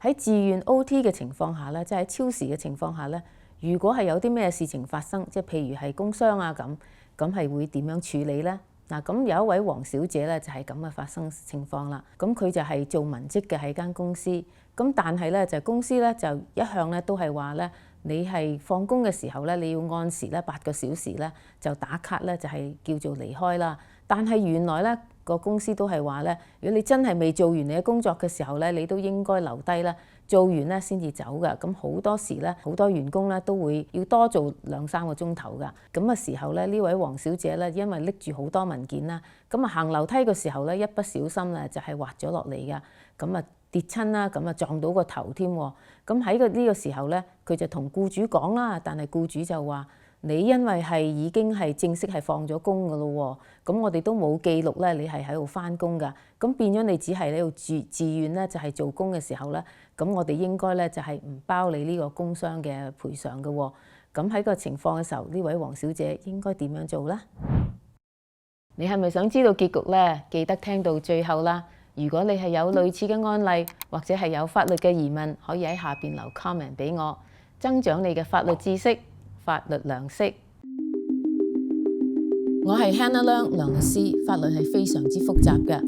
喺自願 OT 嘅情況下咧，即係喺超時嘅情況下咧，如果係有啲咩事情發生，即係譬如係工傷啊咁係會點樣處理咧？嗱，咁有一位黃小姐咧就係咁嘅發生情況啦。咁佢就係做文職嘅喺間公司，咁但係咧就公司咧就一向咧都係話咧，你係放工嘅時候咧，你要按時咧8個小時咧就打卡咧，就係叫做離開啦。但係原來咧個公司都係話咧，如果你真係未做完你嘅工作嘅時候咧，你都應該留低啦，做完咧先至走㗎。咁好多時咧，好多員工咧都會要多做2-3個鐘頭㗎。咁嘅時候咧，呢位黃小姐咧，因為拎住好多文件啦，咁啊行樓梯嘅時候咧，一不小心咧就係滑咗落嚟㗎。咁啊跌親啦，咁啊撞到個頭添。咁喺呢個時候咧，佢就同僱主講啦，但係僱主就話：你因為係已經係正式係放咗工㗎咯喎，咁我哋都冇記錄咧，你係喺度返工㗎，咁變咗你只係喺度自願咧，就係做工嘅時候咧，咁我哋應該咧就係唔包你呢個工傷嘅賠償㗎喎。咁喺個情況嘅時候，呢位黃小姐應該點樣做咧？你係咪想知道結局咧？記得聽到最後啦！如果你係有類似嘅案例，或者係有法律嘅疑問，可以喺下邊留 comment 俾我，增長你嘅法律知識、法律常識。我係 Hannah Leung 梁律師，法律係非常之複雜嘅，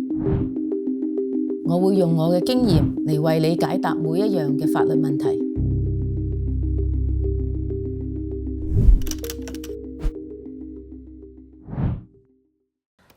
我會用我嘅經驗嚟為你解答每一樣嘅法律問題。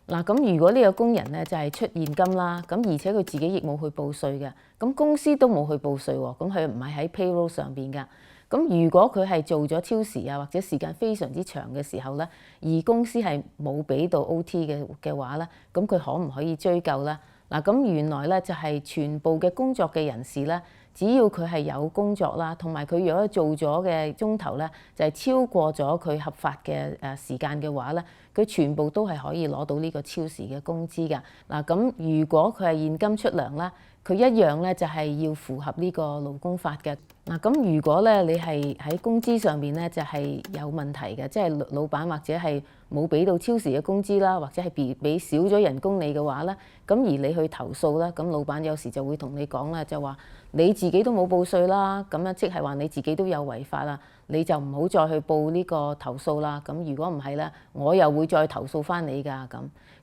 嗱，咁如果呢個工人咧就係出現金啦，咁而且佢自己亦冇去報稅嘅，咁公司都冇去報稅喎，咁佢唔係喺 payroll 上邊㗎。咁如果佢係做咗超時啊，或者時間非常之長嘅時候咧，而公司係冇俾到 OT 嘅話咧，咁佢可唔可以追究咧？嗱，咁原來咧就係全部嘅工作嘅人士咧，只要佢係有工作啦，同埋佢如果做咗嘅鐘頭咧，就係超過咗佢合法嘅時間嘅話咧，佢全部都係可以攞到呢個超時嘅工資㗎。嗱，咁如果佢係現金出糧啦，佢一樣咧就係要符合呢個勞工法嘅。嗱，咁如果咧你係喺工資上面咧就係有問題嘅，即係老闆或者係冇俾到超時嘅工資啦，或者係俾少咗人工你嘅話咧，咁而你去投訴啦，咁老闆有時就會同你講啦，就話你自己都冇報稅啦，咁樣即係話你自己都有違法啦，你就唔好再去報呢個投訴啦。咁如果唔係咧，我又會再投訴翻你㗎。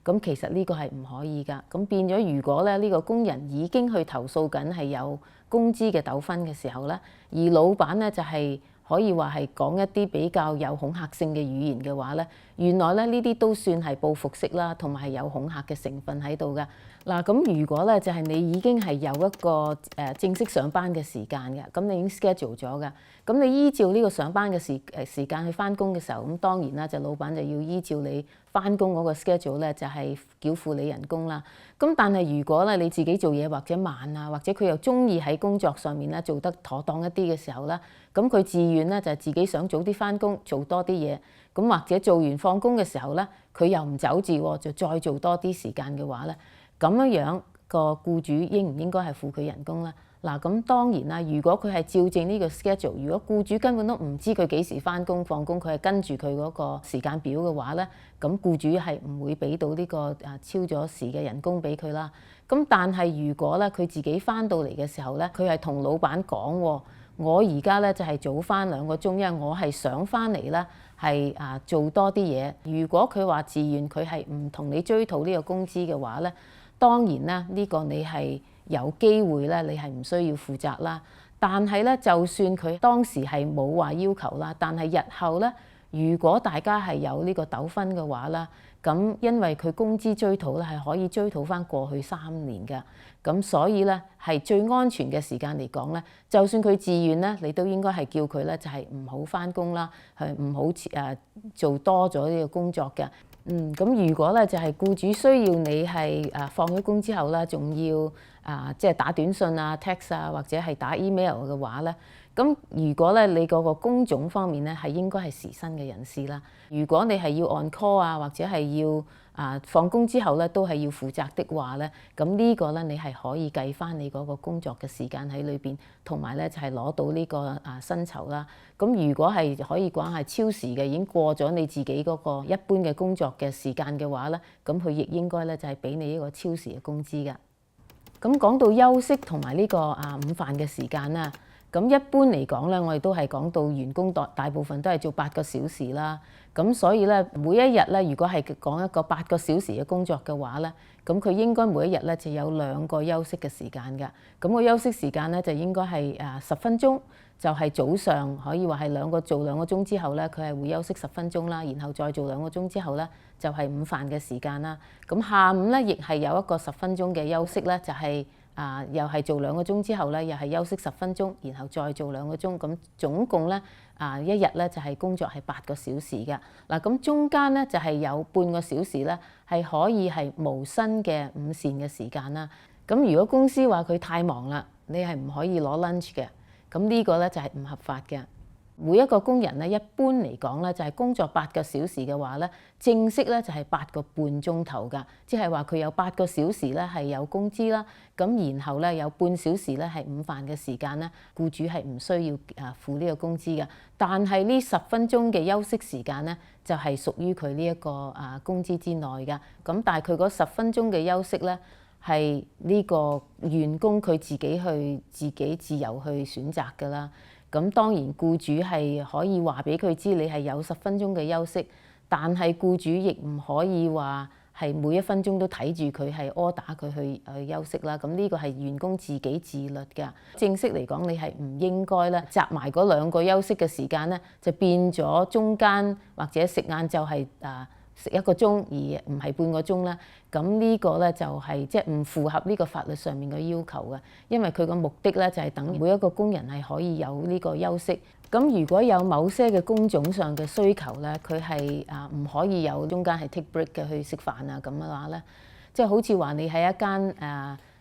咁其實呢個係唔可以㗎。咁變咗，如果咧呢個工人已經去投訴緊係有工資嘅糾紛嘅時候咧，而老闆咧就係可以話係講一啲比較有恐嚇性嘅語言嘅話咧，原來咧呢啲都算係報復式啦，同埋係有恐嚇嘅成分喺度㗎。嗱，咁如果咧就係你已經係有一個正式上班嘅時間嘅，咁你已經 schedule 咗㗎，咁你依照呢個上班嘅時間去返工嘅時候，咁當然啦，就老闆就要依照你返工嗰個 schedule 咧，就係繳付你人工啦。咁但係如果咧你自己做嘢或者慢啊，或者佢又鍾意喺工作上面咧做得妥當一啲嘅時候咧，咁佢自願咧就係自己想早啲返工，做多啲嘢。咁或者做完放工嘅時候咧，佢又唔走住喎，就再做多啲時間嘅話咧，咁樣個僱主應唔應該係付佢人工咧？嗱，咁當然啦，如果佢係照正呢個 schedule， 如果僱主根本都唔知佢幾時返工放工，佢係跟住佢嗰個時間表嘅話咧，咁僱主係唔會俾到呢個超咗時嘅人工俾佢啦。咁但係如果咧佢自己返到嚟嘅時候咧，佢係同老闆講喎，我而家咧就係早返2個鐘，因為我係想返嚟咧係做多啲嘢。如果佢話自願，佢係唔同你追討呢個工資嘅話咧，當然啦，呢個你係有機會咧，你係唔需要負責啦。但係咧，就算佢當時係冇話要求啦，但係日後咧，如果大家係有呢個糾紛嘅話啦，咁因為佢工資追討咧係可以追討返過去3年嘅，咁所以咧係最安全嘅時間嚟講咧，就算佢自願咧，你都應該係叫佢咧就係唔好返工啦，係唔好做多咗呢個工作嘅。咁如果咧就係僱主需要你係放咗工之後咧，仲要即係打短信啊、text 啊，或者係打 email 嘅話咧，咁如果咧你嗰個工種方面咧係應該係時薪嘅人士啦。如果你係要 on call 啊，或者係要放工之後咧都係要負責的話咧，咁呢個咧你係可以計返你嗰個工作嘅時間喺裏邊，同埋咧就係攞到呢個薪酬啦。咁如果係可以講係超時嘅，已經過咗你自己嗰個一般嘅工作嘅時間嘅話咧，咁佢亦應該咧就係俾你一個超時嘅工資㗎。咁講到休息同埋呢個午飯嘅時間啦，咁一般嚟講咧，我哋都係講到員工大部分都係做8個小時啦。咁所以咧，每一日咧，如果係講一個8個小時嘅工作嘅話咧，咁佢應該每一日咧就有2個休息嘅時間㗎。咁個休息時間咧就應該係10分鐘，就係早上可以話係做2個鐘之後咧，佢係會休息10分鐘啦，然後再做2個鐘之後咧就係午飯嘅時間啦。咁下午咧亦係有一個10分鐘嘅休息咧，就係又係做2個鐘之後咧，又係休息10分鐘，然後再做2個鐘。咁總共咧一日咧就係工作係8個小時嘅。嗱，咁中間咧就係有半個小時咧係可以係無薪嘅午膳嘅時間啦。咁如果公司話佢太忙啦，你係唔可以攞 lunch 嘅。咁呢個咧就係唔合法嘅。每一個工人咧，一般嚟講咧，就係工作8個小時嘅話咧，正式咧就係8個半鐘頭㗎，即係話佢有8個小時咧係有工資啦，咁然後咧有半小時咧係午飯嘅時間咧，僱主係唔需要付呢個工資嘅。但係呢10分鐘嘅休息時間咧，就係屬於佢呢一個工資之內㗎。咁但係佢嗰10分鐘嘅休息咧，係呢個員工佢自己自由去選擇㗎啦。咁當然僱主係可以話俾佢知你係有10分鐘嘅休息，但係僱主亦唔可以話係每1分鐘都睇住佢係打佢去休息啦。咁呢個係員工自己自律㗎。正式嚟講，你係唔應該咧集埋嗰2個休息嘅時間咧，就變咗中間或者食晏就係食1個鐘而唔係半個鐘啦。咁呢個咧就係即係唔符合呢個法律上面嘅要求嘅，因為佢個目的咧就係等每一個工人係可以有呢個休息。咁如果有某些嘅工種上嘅需求咧，佢係唔可以有中間係 take break 嘅去食飯咁嘅話咧，即係好似話你喺一間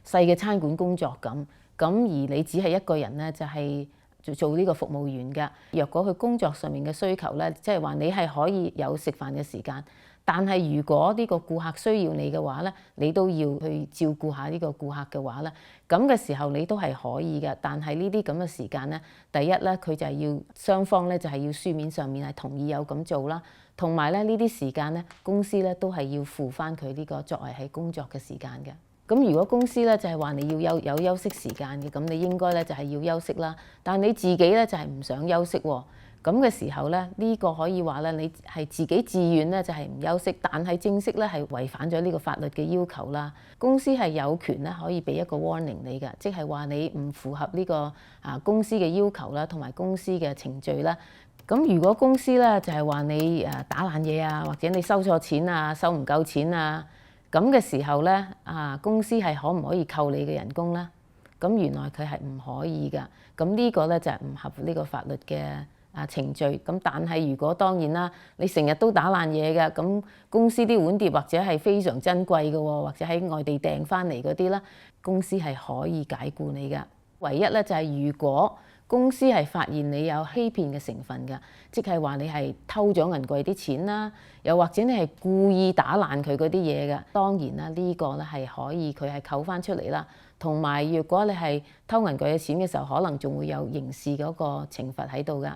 細嘅餐館工作咁，而你只係一個人咧就係做呢個服務員㗎。若果佢工作上面嘅需求咧，即係話你係可以有食飯嘅時間。但係如果呢個顧客需要你嘅話咧，你都要去照顧下呢個顧客嘅話咧，咁嘅時候你都係可以嘅。但係呢啲咁嘅時間咧，第一咧佢就係要雙方咧就係要書面上面係同意有咁做啦，同埋咧呢啲時間咧公司咧都係要付翻佢呢個作為喺工作嘅時間嘅。咁如果公司咧就係話你要有休息時間嘅，咁你應該咧就係要休息啦。但係你自己咧就係唔想休息喎。咁嘅時候咧，呢個可以話咧，你係自己自願咧就係唔休息，但係正式咧係違反咗呢個法律嘅要求啦。公司係有權咧可以俾一個 warning 你嘅，即係話你唔符合呢個公司嘅要求啦，同埋公司嘅程序啦。咁如果公司咧就係話你打爛嘢啊，或者你收錯錢啊，收唔夠錢啊，咁嘅時候咧公司係可唔可以扣你嘅人工咧？咁原來佢係唔可以㗎。咁呢個咧就係唔合呢個法律嘅程序。咁但係如果當然啦，你成日都打爛嘢嘅，咁公司啲碗碟或者係非常珍貴嘅喎，或者喺外地訂翻嚟嗰啲啦，公司係可以解僱你㗎。唯一咧就係如果公司係發現你有欺騙嘅成分㗎，即係話你係偷咗銀櫃啲錢啦，又或者你係故意打爛佢嗰啲嘢㗎，當然啦呢個咧係可以佢係扣翻出嚟啦。同埋如果你係偷銀櫃嘅錢嘅時候，可能仲會有刑事嗰個懲罰喺度㗎。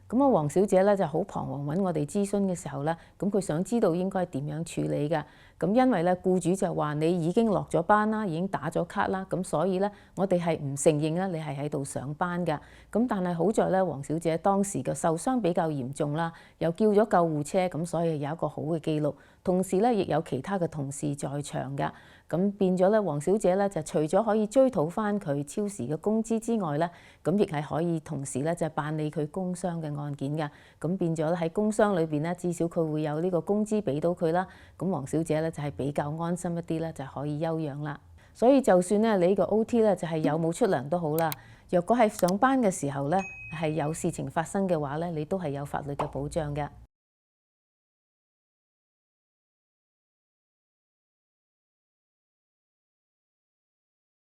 咁啊，黃小姐咧就好彷徨揾我哋諮詢嘅時候咧，咁佢想知道應該點樣處理㗎。咁因為咧，僱主就話你已經落咗班啦，已經打咗卡啦，咁所以咧，我哋係唔承認咧你係喺度上班㗎。咁但係好在咧，黃小姐當時嘅受傷比較嚴重啦，又叫咗救護車，咁所以有一個好嘅記錄。同時咧，亦有其他嘅同事在場㗎。咁變咗咧，黃小姐咧就除咗可以追討翻佢超時嘅工資之外咧，咁亦係可以同時咧就辦理佢工傷嘅案件㗎。咁變咗喺工傷裏邊咧，至少佢會有呢個工資俾到佢啦。咁黃小姐咧就係比較安心一啲咧，就可以休養啦。所以就算咧你呢個 OT 咧就係有冇出糧都好啦，若果係上班嘅時候咧係有事情發生嘅話咧，你都係有法律嘅保障㗎。